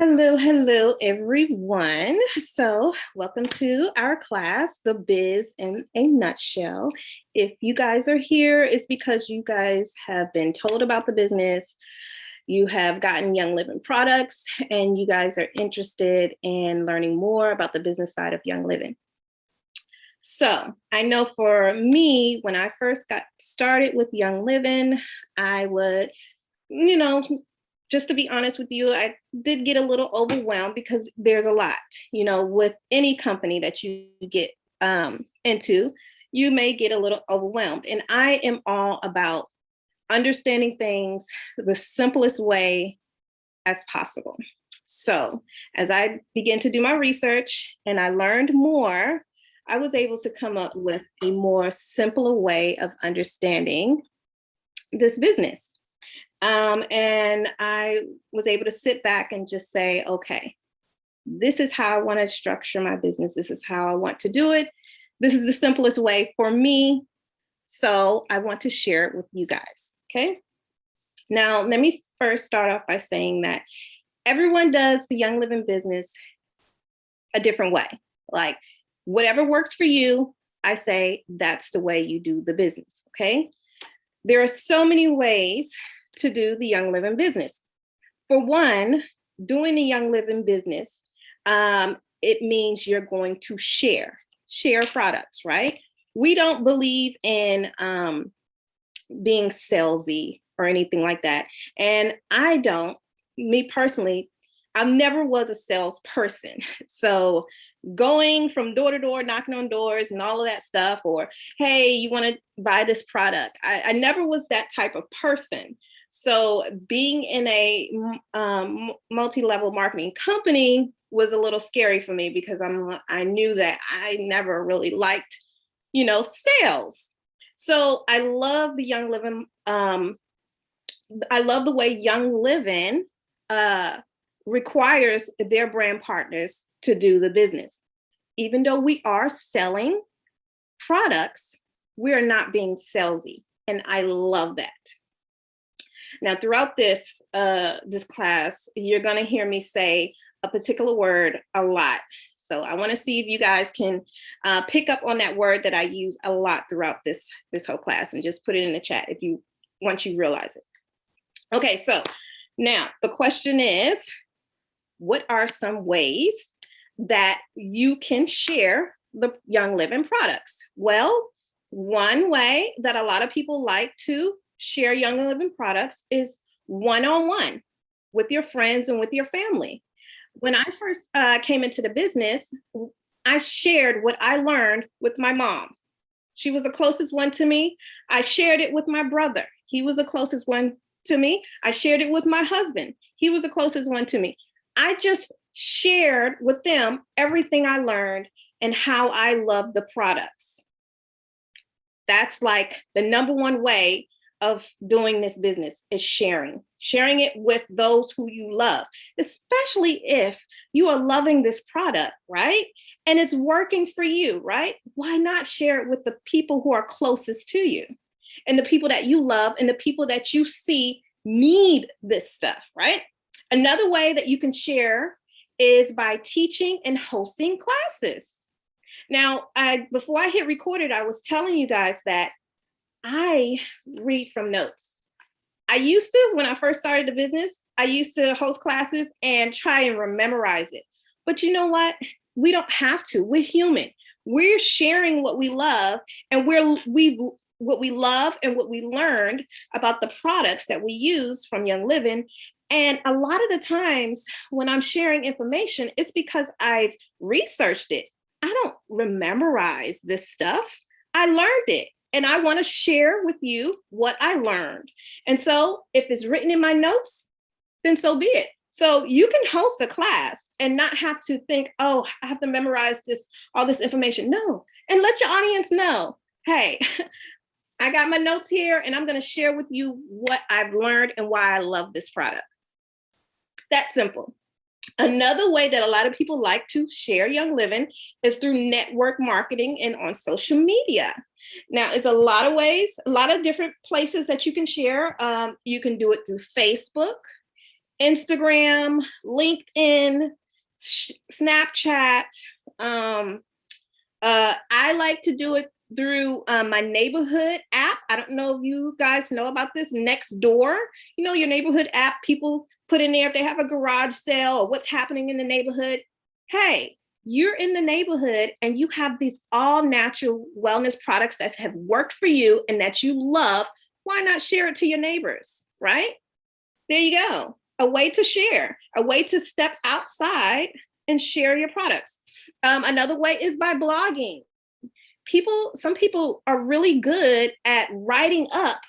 Hello, everyone. So, welcome to our class, The Biz in a Nutshell. If you guys are here, it's because you guys have been told about the business, you have gotten Young Living products, and you guys are interested in learning more about the business side of Young Living. So, I know for me, when I first got started with Young Living, I would, you know, just to be honest with you, I did get a little overwhelmed because there's a lot, with any company that you get into, you may get a little overwhelmed. And I am all about understanding things the simplest way as possible. So as I began to do my research and I learned more, I was able to come up with a more simpler way of understanding this business. And I was able to sit back and just say, okay, this is how I want to structure my business. This is how I want to do it. This is the simplest way for me. So I want to share it with you guys. Okay. Now, let me first start off by saying that everyone does the Young Living business a different way. Like whatever works for you, I say that's the way you do the business. Okay. There are so many ways to do the Young Living business. For one, doing the Young Living business, it means you're going to share products, right? We don't believe in being salesy or anything like that. And me personally, I never was a salesperson. So going from door to door, knocking on doors and all of that stuff, or, hey, you want to buy this product. I never was that type of person. So being in a multi-level marketing company was a little scary for me because I knew that I never really liked, sales. So I love the Young Living. I love the way Young Living requires their brand partners to do the business. Even though we are selling products, we are not being salesy. And I love that. Now, throughout this class, you're going to hear me say a particular word a lot. So I want to see if you guys can pick up on that word that I use a lot throughout this whole class, and just put it in the chat once you realize it. Okay, so now the question is, what are some ways that you can share the Young Living products? Well, one way that a lot of people like to share Young Living products is one-on-one with your friends and with your family. When I first came into the business, I shared what I learned with my mom. She was the closest one to me. I shared it with my brother. He was the closest one to me. I shared it with my husband. He was the closest one to me. I just shared with them everything I learned and how I love the products. That's like the number one way of doing this business is sharing it with those who you love, especially if you are loving this product, right? And it's working for you, right? Why not share it with the people who are closest to you and the people that you love and the people that you see need this stuff, right? Another way that you can share is by teaching and hosting classes. Now, before I hit recorded, I was telling you guys that I read from notes. I used to, when I first started the business, I used to host classes and try and memorize it. But you know what? We don't have to. We're human. We're sharing what we love, and what we love and what we learned about the products that we use from Young Living. And a lot of the times when I'm sharing information, it's because I've researched it. I don't memorize this stuff. I learned it. And I want to share with you what I learned. And so if it's written in my notes, then so be it. So you can host a class and not have to think, oh, I have to memorize all this information. No. And let your audience know, hey, I got my notes here and I'm going to share with you what I've learned and why I love this product. That's simple. Another way that a lot of people like to share Young Living is through network marketing and on social media. Now, it's a lot of ways, a lot of different places that you can share. You can do it through Facebook, Instagram, LinkedIn, Snapchat. I like to do it through my neighborhood app. I don't know if you guys know about this, Nextdoor. You know, your neighborhood app, people put in there if they have a garage sale or what's happening in the neighborhood. Hey, you're in the neighborhood and you have these all natural wellness products that have worked for you and that you love. Why not share it to your neighbors, right? There you go. A way to share, a way to step outside and share your products. Another way is by blogging. Some people are really good at writing up,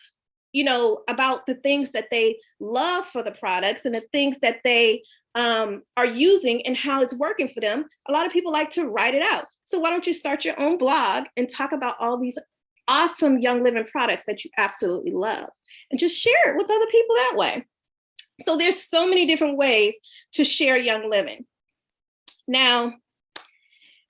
about the things that they love for the products and the things that they are using and how it's working for them. A lot of people like to write it out. So why don't you start your own blog and talk about all these awesome Young Living products that you absolutely love and just share it with other people that way. So there's so many different ways to share Young Living. Now,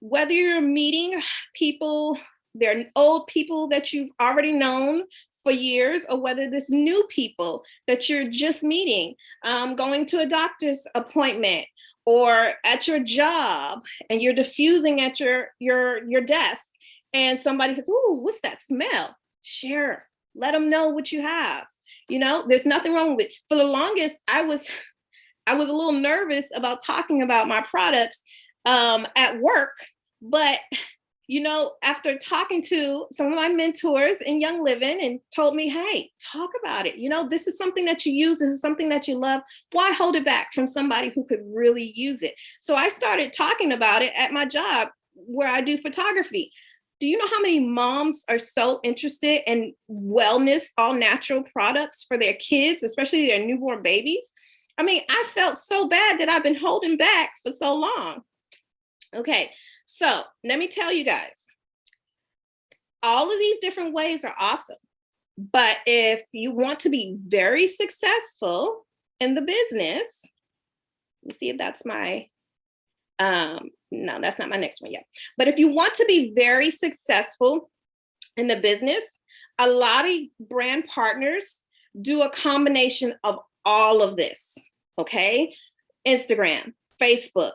whether you're meeting people, they're old people that you've already known for years, or whether there's new people that you're just meeting, going to a doctor's appointment or at your job, and you're diffusing at your desk, and somebody says, "Ooh, what's that smell?" Share. Let them know what you have. There's nothing wrong with it. For the longest, I was a little nervous about talking about my products at work, but after talking to some of my mentors in Young Living and told me, hey, talk about it. This is something that you use. This is something that you love. Why hold it back from somebody who could really use it? So I started talking about it at my job where I do photography. Do you know how many moms are so interested in wellness, all natural products for their kids, especially their newborn babies? I mean, I felt so bad that I've been holding back for so long. Okay, so let me tell you guys, all of these different ways are awesome. But if you want to be very successful in the business, let me see if that's my, no, that's not my next one yet. But if you want to be very successful in the business, a lot of brand partners do a combination of all of this, okay? Instagram, Facebook,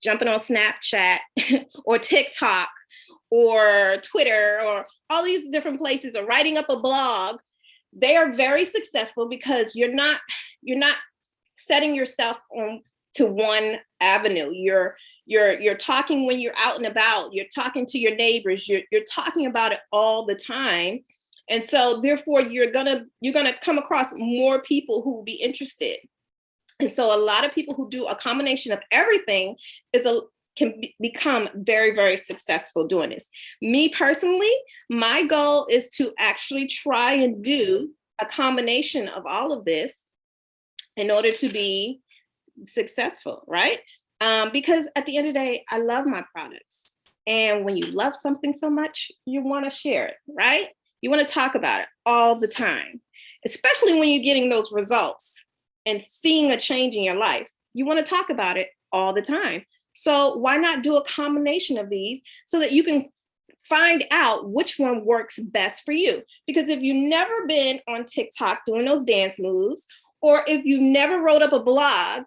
jumping on Snapchat or TikTok or Twitter or all these different places, or writing up a blog. They are very successful because you're not setting yourself on to one avenue. You're talking when you're out and about. You're talking to your neighbors. You're talking about it all the time, and so therefore you're gonna come across more people who will be interested. And so a lot of people who do a combination of everything can become very, very successful doing this. Me personally, my goal is to actually try and do a combination of all of this in order to be successful, right? Because at the end of the day, I love my products. And when you love something so much, you want to share it, right? You want to talk about it all the time, especially when you're getting those results and seeing a change in your life. You want to talk about it all the time. So why not do a combination of these so that you can find out which one works best for you? Because if you've never been on TikTok doing those dance moves, or if you never wrote up a blog,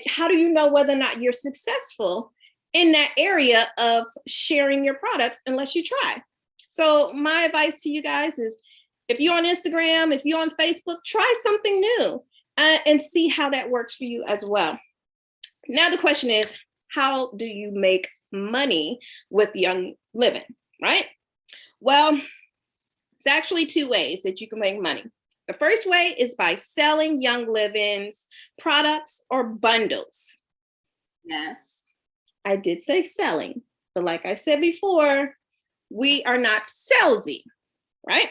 how do you know whether or not you're successful in that area of sharing your products unless you try? So my advice to you guys is, if you're on Instagram, if you're on Facebook, try something new and see how that works for you as well. Now the question is, how do you make money with Young Living, right? Well, it's actually two ways that you can make money. The first way is by selling Young Living's products or bundles. Yes, I did say selling, but like I said before, we are not salesy, right?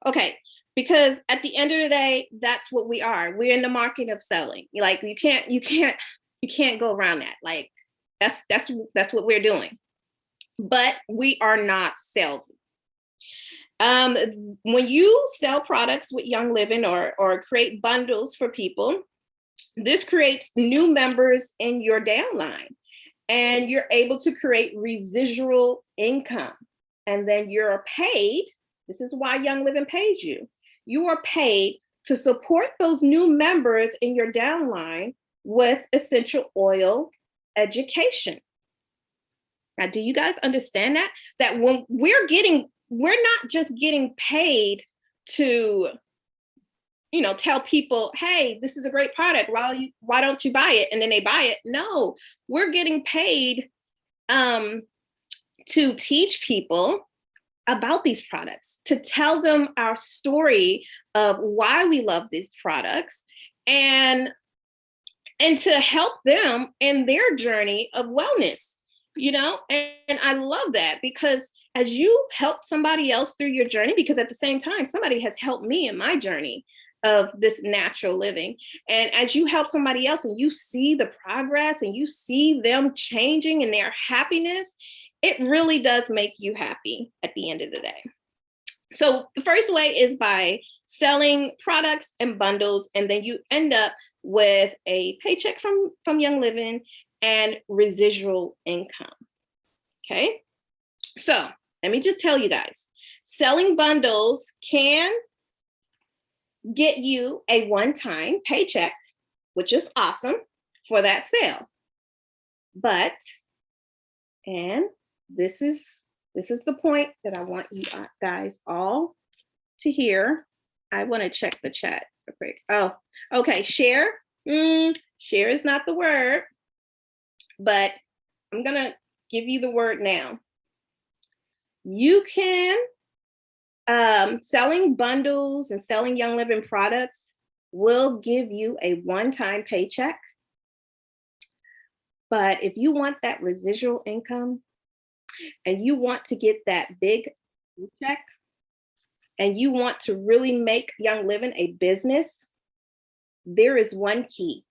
Okay, because at the end of the day, that's what we are. We're in the market of selling. Like you can't go around that. Like that's what we're doing. But we are not salesy. When you sell products with Young Living or create bundles for people, this creates new members in your downline, and you're able to create residual income. And then you're paid. This is why Young Living pays you. You are paid to support those new members in your downline with essential oil education. Now, do you guys understand that? That when we're not just getting paid to, tell people, hey, this is a great product. Why don't you buy it? And then they buy it. No, we're getting paid to teach people about these products, to tell them our story of why we love these products, and to help them in their journey of wellness, and I love that, because as you help somebody else through your journey, because at the same time, somebody has helped me in my journey of this natural living. And as you help somebody else and you see the progress and you see them changing in their happiness, it really does make you happy at the end of the day. So the first way is by selling products and bundles, and then you end up with a paycheck from Young Living and residual income. Okay, so let me just tell you guys, selling bundles can get you a one-time paycheck, which is awesome for that sale. But, and this is the point that I want you guys all to hear. I want to check the chat real quick. Oh, okay, share. Share is not the word, but I'm gonna give you the word now. You can, selling bundles and selling Young Living products will give you a one-time paycheck. But if you want that residual income and you want to get that big check and you want to really make Young Living a business, there is one key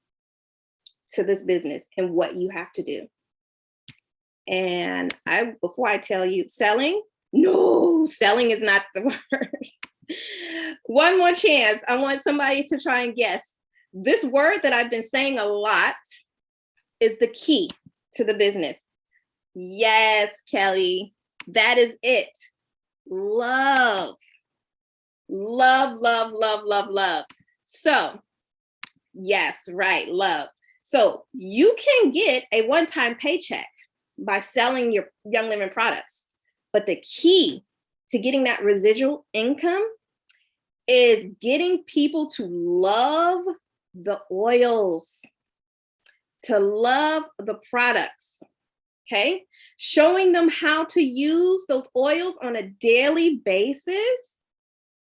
to this business and what you have to do. And before I tell you, selling is not the word. One more chance. I want somebody to try and guess. This word that I've been saying a lot is the key to the business. Yes, Kelly, that is it. Love. Love, love, love, love, love. So, yes, right, love. So you can get a one-time paycheck by selling your Young Living products. But the key to getting that residual income is getting people to love the oils, to love the products, okay? Showing them how to use those oils on a daily basis,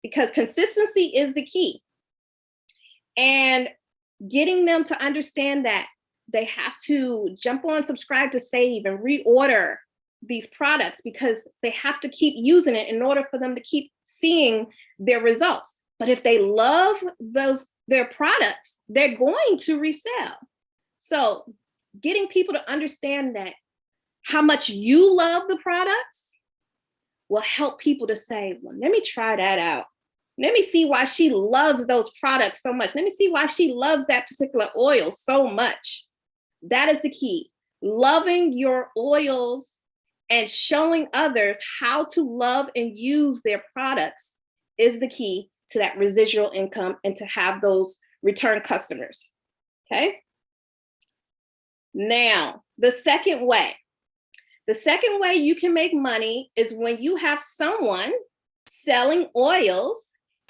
because consistency is the key. And getting them to understand that they have to jump on subscribe to save and reorder these products, because they have to keep using it in order for them to keep seeing their results. But if they love their products, they're going to resell. So getting people to understand that how much you love the products will help people to say, well, let me try that out. Let me see why she loves those products so much. Let me see why she loves that particular oil so much. That is the key. Loving your oils and showing others how to love and use their products is the key to that residual income and to have those return customers. Okay. Now, the second way you can make money is when you have someone selling oils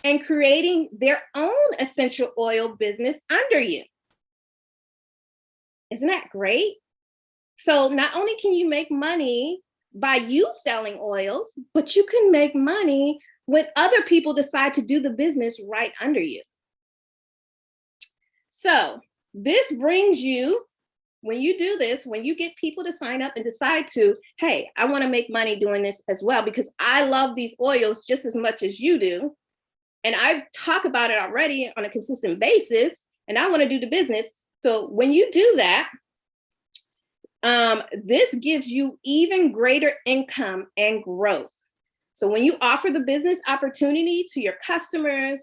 and creating their own essential oil business under you. Isn't that great? So not only can you make money by you selling oils, but you can make money when other people decide to do the business right under you. So this brings you, when you do this, when you get people to sign up and decide to, hey, I want to make money doing this as well, because I love these oils just as much as you do. And I talk about it already on a consistent basis, and I want to do the business. So when you do that, this gives you even greater income and growth. So when you offer the business opportunity to your customers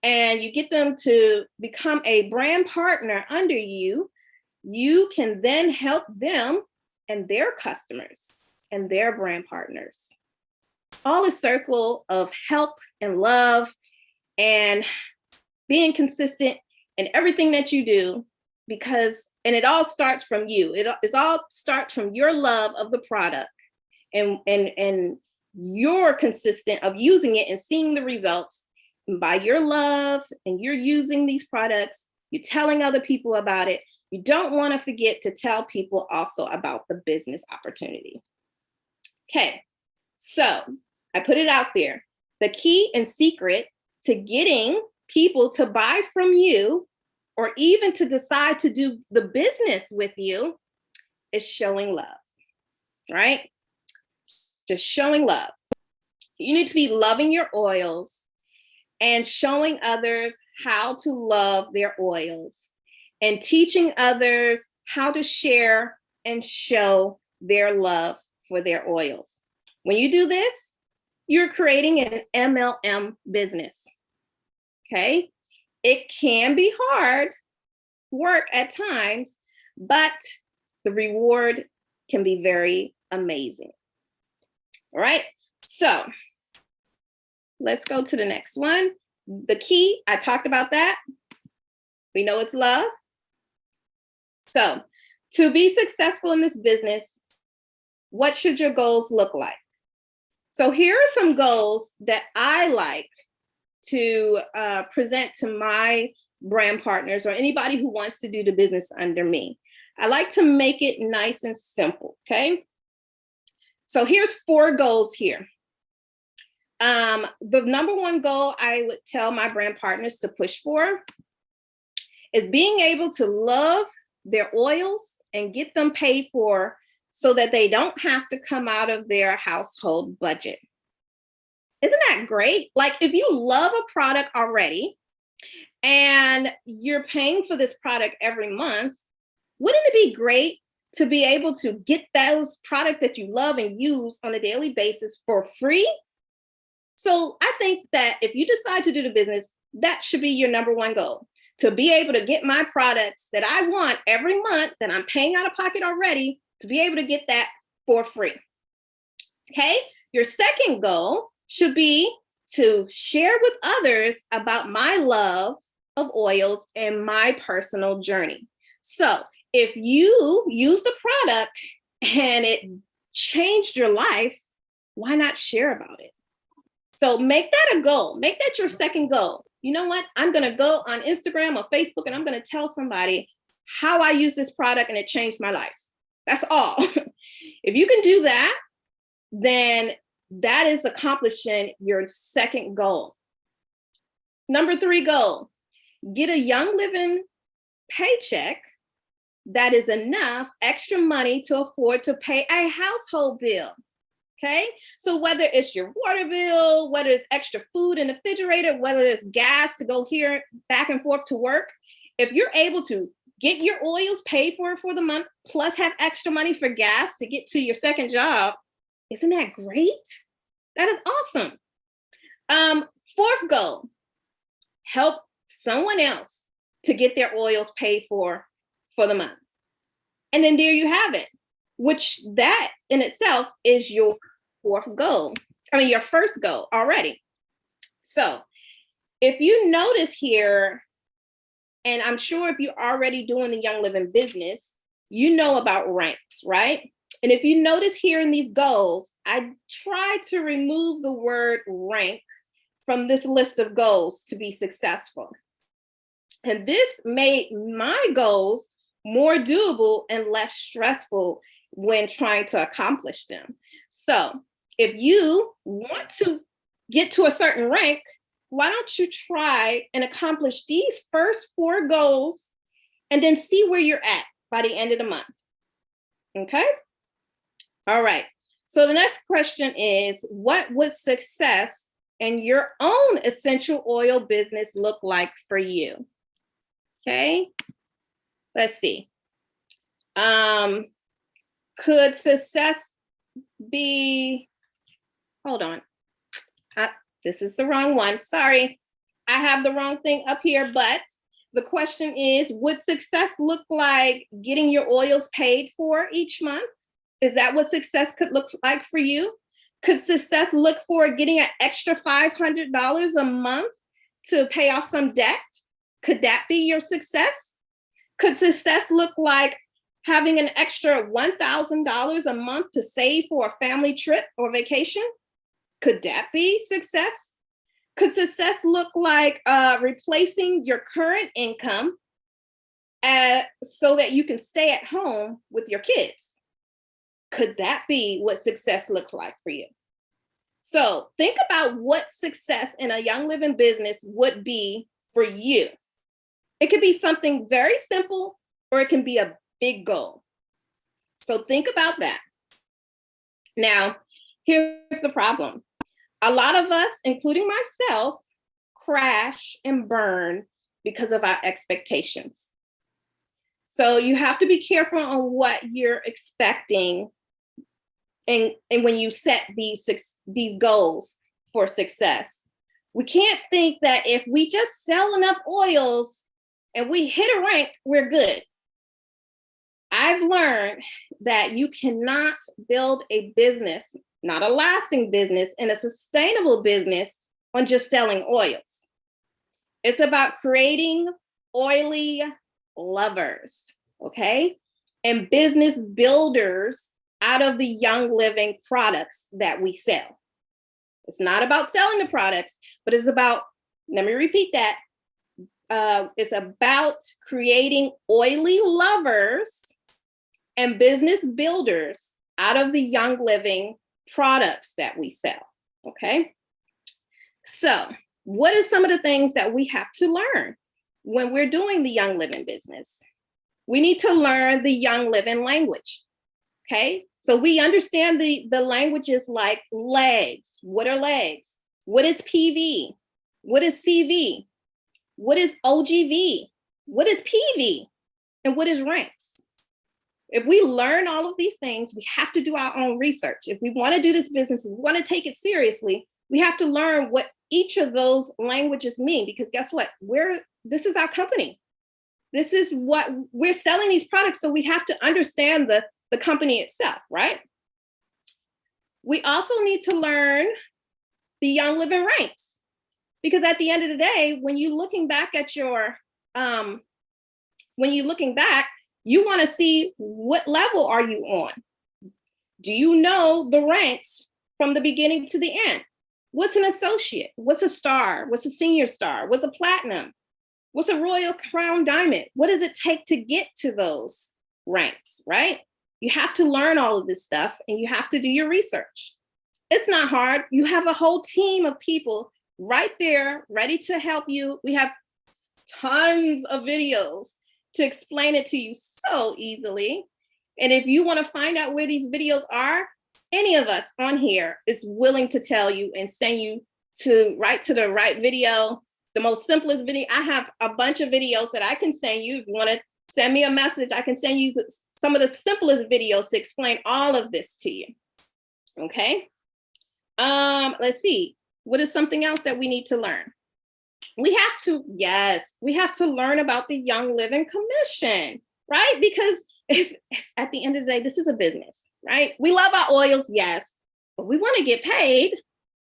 and you get them to become a brand partner under you, you can then help them and their customers and their brand partners. All a circle of help and love. And being consistent in everything that you do, because, and it all starts from you. It all starts from your love of the product, and you're consistent of using it and seeing the results. And by your love and you're using these products, you're telling other people about it. You don't want to forget to tell people also about the business opportunity. Okay, so I put it out there. The key and secret to getting people to buy from you, or even to decide to do the business with you, is showing love, right? Just showing love. You need to be loving your oils and showing others how to love their oils, and teaching others how to share and show their love for their oils. When you do this, you're creating an MLM business, okay? It can be hard work at times, but the reward can be very amazing. All right, so let's go to the next one. The key, I talked about that. We know it's love. So to be successful in this business, what should your goals look like? So here are some goals that I like to present to my brand partners or anybody who wants to do the business under me. I like to make it nice and simple, okay? So here's 4 goals here. The number 1 goal I would tell my brand partners to push for is being able to love their oils and get them paid for, so that they don't have to come out of their household budget. Isn't that great? Like, if you love a product already and you're paying for this product every month, wouldn't it be great to be able to get those products that you love and use on a daily basis for free? So I think that if you decide to do the business, that should be your number 1 goal, to be able to get my products that I want every month that I'm paying out of pocket already, to be able to get that for free. Okay, your second goal should be to share with others about my love of oils and my personal journey. So if you use the product and it changed your life, why not share about it? So make that a goal. Make that your second goal. You know what? I'm going to go on Instagram or Facebook and I'm going to tell somebody how I use this product and it changed my life. That's all. If you can do that, then that is accomplishing your second goal. Number 3 goal, get a Young Living paycheck that is enough extra money to afford to pay a household bill. Okay, so whether it's your water bill, whether it's extra food in the refrigerator, whether it's gas to go here back and forth to work, if you're able to get your oils paid for the month, plus have extra money for gas to get to your second job, isn't that great? That is awesome. 4th goal, help someone else to get their oils paid for the month. And then there you have it, which that in itself is your 4th goal. I mean, your first goal already. So if you notice here, and I'm sure if you're already doing the Young Living business, you know about ranks, right? And if you notice here in these goals, I try to remove the word rank from this list of goals to be successful. And this made my goals more doable and less stressful when trying to accomplish them. So if you want to get to a certain rank, why don't you try and accomplish these first 4 goals and then see where you're at by the end of the month? Okay? All right. So the next question is, what would success in your own essential oil business look like for you? Okay. Let's see. Could success be, hold on. This is the wrong one. Sorry, I have the wrong thing up here, but the question is, would success look like getting your oils paid for each month? Is that what success could look like for you? Could success look for getting an extra $500 a month to pay off some debt? Could that be your success? Could success look like having an extra $1,000 a month to save for a family trip or vacation? Could that be success? Could success look like replacing your current income so that you can stay at home with your kids? Could that be what success looks like for you? So think about what success in a Young Living business would be for you. It could be something very simple, or it can be a big goal. So think about that. Now, here's the problem. A lot of us, including myself, crash and burn because of our expectations. So you have to be careful on what you're expecting and when you set these goals for success. We can't think that if we just sell enough oils and we hit a rank, we're good. I've learned that you cannot build a business, not a lasting business, and a sustainable business on just selling oils. It's about creating oily lovers, okay? And business builders out of the Young Living products that we sell. It's not about selling the products, but it's about, let me repeat that. It's about creating oily lovers and business builders out of the Young Living products that we sell, okay? So what are some of the things that we have to learn when we're doing the Young Living business? We need to learn the Young Living language, okay? So we understand the languages like legs. What are legs? What is PV? What is CV? What is OGV? What is PV? And what is ranks? If we learn all of these things, we have to do our own research. If we want to do this business, if we want to take it seriously, we have to learn what each of those languages mean, because guess what? This is our company. This is what we're selling these products, so we have to understand the company itself, right? We also need to learn the Young Living ranks, because at the end of the day, when you're looking back at you want to see what level are you on. Do you know the ranks from the beginning to the end? What's an associate? What's a star? What's a senior star? What's a platinum? What's a Royal Crown Diamond? What does it take to get to those ranks, right? You have to learn all of this stuff and you have to do your research. It's not hard. You have a whole team of people right there ready to help you. We have tons of videos to explain it to you so easily. And if you want to find out where these videos are, any of us on here is willing to tell you and send you to the right video, the most simplest video. I have a bunch of videos that I can send you. If you want to send me a message, I can send you some of the simplest videos to explain all of this to you. Okay. Let's see. What is something else that we need to learn? We have to learn about the Young Living Commission, right? Because if at the end of the day, this is a business, right? We love our oils, yes, but we want to get paid.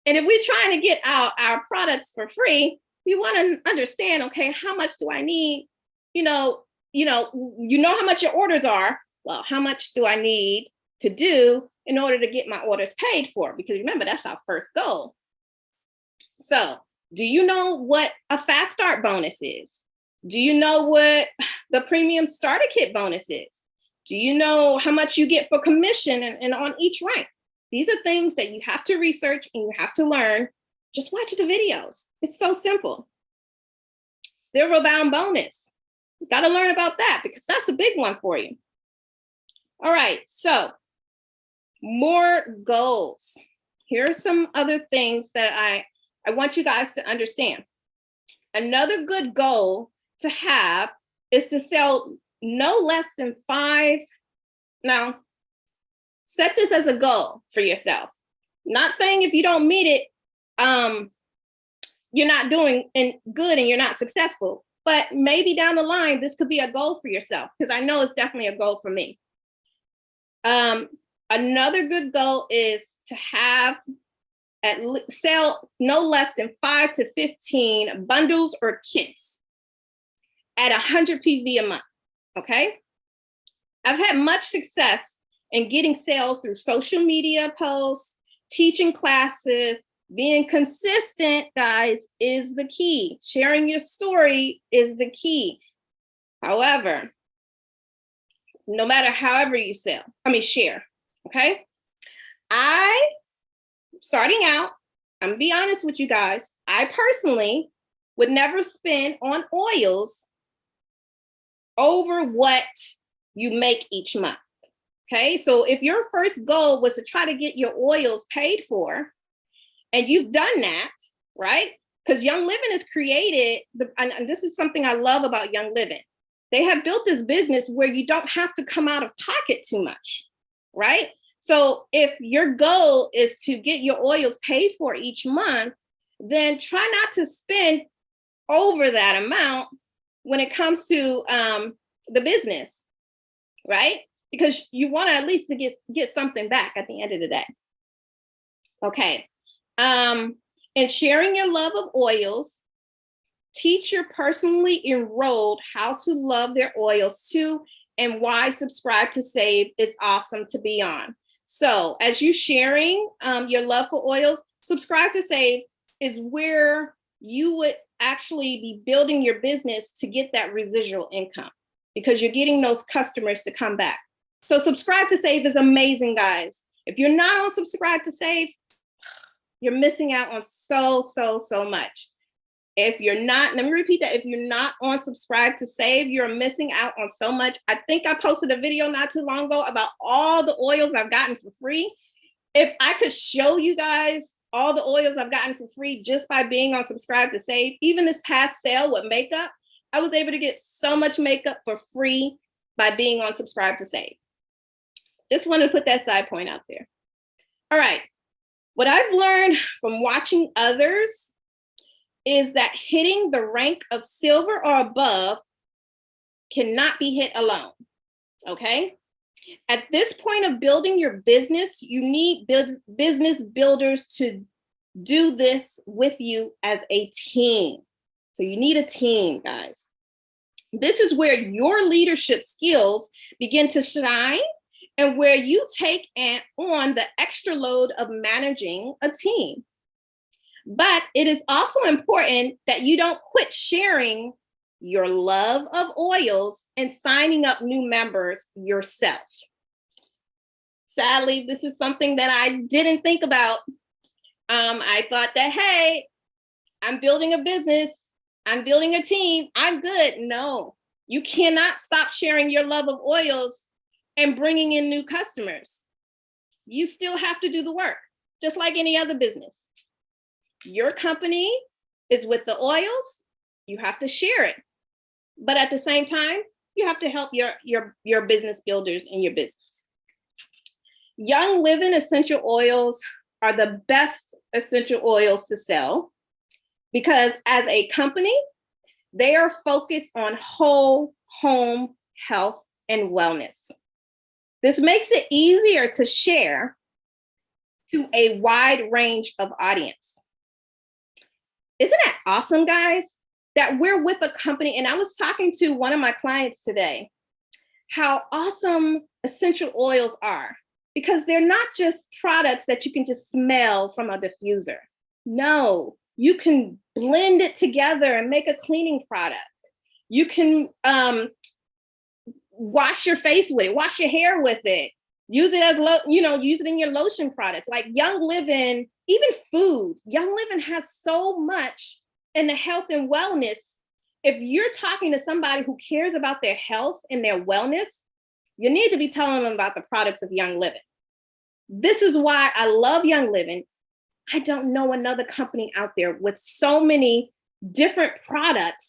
And if we're trying to get our products for free, we want to understand, okay, how much do I need? You know how much your orders are. Well, how much do I need to do in order to get my orders paid for? Because remember, that's our first goal. So, do you know what a fast start bonus is? Do you know what the premium starter kit bonus is? Do you know how much you get for commission and on each rank? These are things that you have to research and you have to learn. Just watch the videos. It's so simple. Silver bound bonus. You got to learn about that because that's a big one for you. All right, so more goals. Here are some other things that I want you guys to understand. Another good goal to have is to sell no less than 5. Now, set this as a goal for yourself. Not saying if you don't meet it, you're not doing good and you're not successful. But maybe down the line, this could be a goal for yourself, because I know it's definitely a goal for me. Another good goal is to have sell no less than 5 to 15 bundles or kits at 100 PV a month, okay? I've had much success in getting sales through social media posts, teaching classes. Being consistent, guys, is the key. Sharing your story is the key. However, no matter however you share, okay? Starting out, I'm gonna be honest with you guys, I personally would never spend on oils over what you make each month, okay? So if your first goal was to try to get your oils paid for, and you've done that, right? Because Young Living has created, and this is something I love about Young Living. They have built this business where you don't have to come out of pocket too much, right? So if your goal is to get your oils paid for each month, then try not to spend over that amount when it comes to the business, right? Because you want to at least to get something back at the end of the day. Okay. And sharing your love of oils, teach your personally enrolled how to love their oils too, and why Subscribe to Save is awesome to be on. So as you sharing your love for oils, Subscribe to Save is where you would actually be building your business to get that residual income, because you're getting those customers to come back. So Subscribe to Save is amazing, guys. If you're not on Subscribe to Save, you're missing out on so much. If you're not, let me repeat that. If you're not on Subscribe to Save, you're missing out on so much. I think I posted a video not too long ago about all the oils I've gotten for free. If I could show you guys all the oils I've gotten for free just by being on Subscribe to Save, even this past sale with makeup, I was able to get so much makeup for free by being on Subscribe to Save. Just wanted to put that side point out there. All right. What I've learned from watching others is that hitting the rank of silver or above cannot be hit alone, okay? At this point of building your business, you need business builders to do this with you as a team. So you need a team, guys. This is where your leadership skills begin to shine, and where you take on the extra load of managing a team. But it is also important that you don't quit sharing your love of oils and signing up new members yourself. Sadly, this is something that I didn't think about. I thought that, hey, I'm building a business, I'm building a team, I'm good. No, you cannot stop sharing your love of oils and bringing in new customers. You still have to do the work, just like any other business. Your company is with the oils, you have to share it. But at the same time, you have to help your business builders in your business. Young Living essential oils are the best essential oils to sell, because as a company, they are focused on whole home health and wellness. This makes it easier to share to a wide range of audience. Isn't that awesome, guys? That we're with a company, and I was talking to one of my clients today, how awesome essential oils are, because they're not just products that you can just smell from a diffuser. No, you can blend it together and make a cleaning product. You can wash your face with it, wash your hair with it, use it as use it in your lotion products. Like Young Living, even food, Young Living has so much in the health and wellness. If you're talking to somebody who cares about their health and their wellness, you need to be telling them about the products of Young Living. This is why I love Young Living. I don't know another company out there with so many different products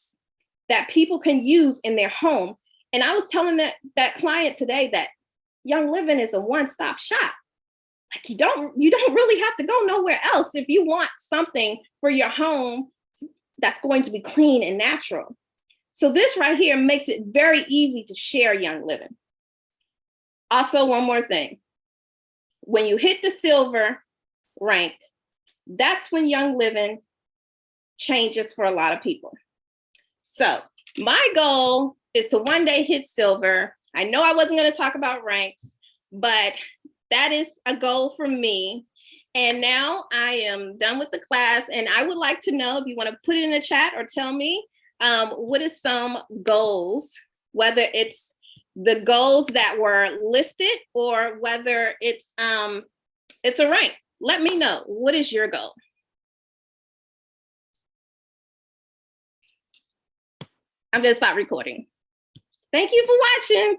that people can use in their home. And I was telling that client today that Young Living is a one-stop shop. Like you don't really have to go nowhere else if you want something for your home that's going to be clean and natural. So this right here makes it very easy to share Young Living. Also, one more thing. When you hit the silver rank, That's when Young Living changes for a lot of people. So my goal is to one day hit silver. I know I wasn't going to talk about ranks, but that is a goal for me. And now I am done with the class, and I would like to know if you want to put it in the chat or tell me what is some goals, whether it's the goals that were listed or whether it's a rank. Let me know. What is your goal? I'm going to stop recording. Thank you for watching.